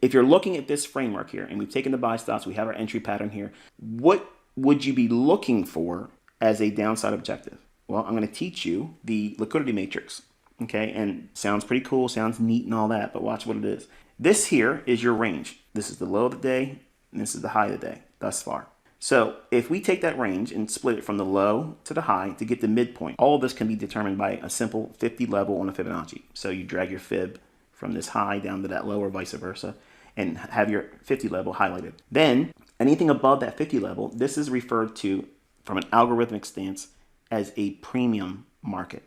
If you're looking at this framework here, and we've taken the buy stops, we have our entry pattern here, what would you be looking for as a downside objective? Well, I'm going to teach you the liquidity matrix, okay? And sounds pretty cool, sounds neat and all that, but watch what it is. This here is your range. This is the low of the day, and this is the high of the day thus far. So if we take that range and split it from the low to the high to get the midpoint, all of this can be determined by a simple 50 level on a Fibonacci. So you drag your fib from this high down to that low or vice versa, and have your 50 level highlighted. Then anything above that 50 level, this is referred to from an algorithmic stance as a premium market.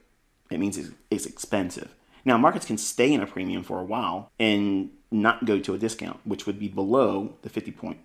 It means it's expensive. Now, markets can stay in a premium for a while and not go to a discount, which would be below the 50 point.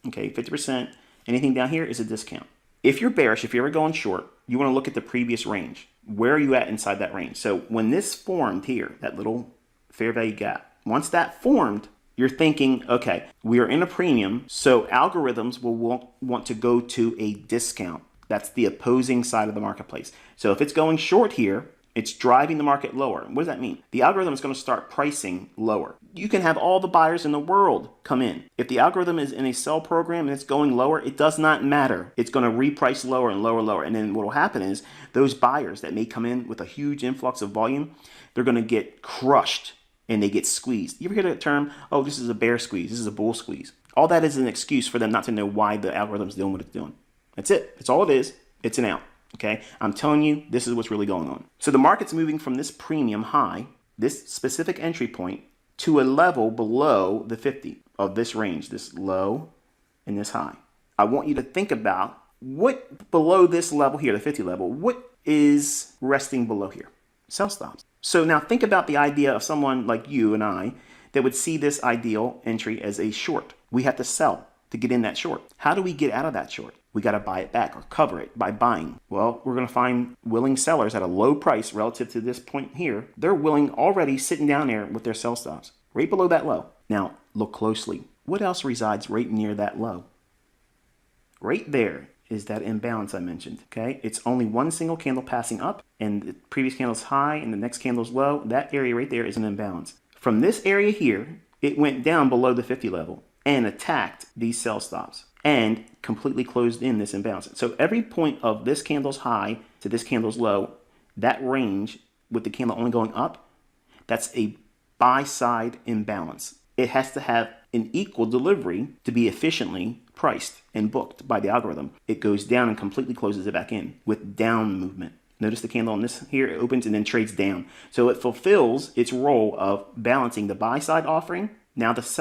Okay, 50%, anything down here is a discount. If you're bearish, if you're ever going short, you want to look at the previous range. Where are you at inside that range? So when this formed here, that little fair value gap, once that formed, you're thinking, okay, we are in a premium, so algorithms will want to go to a discount. That's the opposing side of the marketplace. So if it's going short here, it's driving the market lower. What does that mean? The algorithm is going to start pricing lower. You can have all the buyers in the world come in. If the algorithm is in a sell program and it's going lower, it does not matter. It's going to reprice lower and lower and lower. And then what will happen is those buyers that may come in with a huge influx of volume, they're going to get crushed and they get squeezed. You ever hear that term? Oh, this is a bear squeeze. This is a bull squeeze. All that is an excuse for them not to know why the algorithm's doing what it's doing. That's it. That's all it is. It's an out. Okay, I'm telling you, this is what's really going on. So the market's moving from this premium high, this specific entry point, to a level below the 50 of this range, this low and this high. I want you to think about what below this level here, the 50 level, what is resting below here? Sell stops. So now think about the idea of someone like you and I that would see this ideal entry as a short. We have to sell to get in that short. How do we get out of that short? We got to buy it back or cover it by buying. Well, we're going to find willing sellers at a low price relative to this point here. They're willing already sitting down there with their sell stops right below that low. Now, look closely. What else resides right near that low? Right there is that imbalance I mentioned, okay? It's only one single candle passing up, and the previous candle's high and the next candle's low. That area right there is an imbalance. From this area here, it went down below the 50 level and attacked these sell stops and completely closed in this imbalance. So every point of this candle's high to this candle's low, that range with the candle only going up, that's a buy side imbalance. It has to have an equal delivery to be efficiently priced and booked by the algorithm. It goes down and completely closes it back in with down movement. Notice the candle on this here, it opens and then trades down. So it fulfills its role of balancing the buy side offering. Now the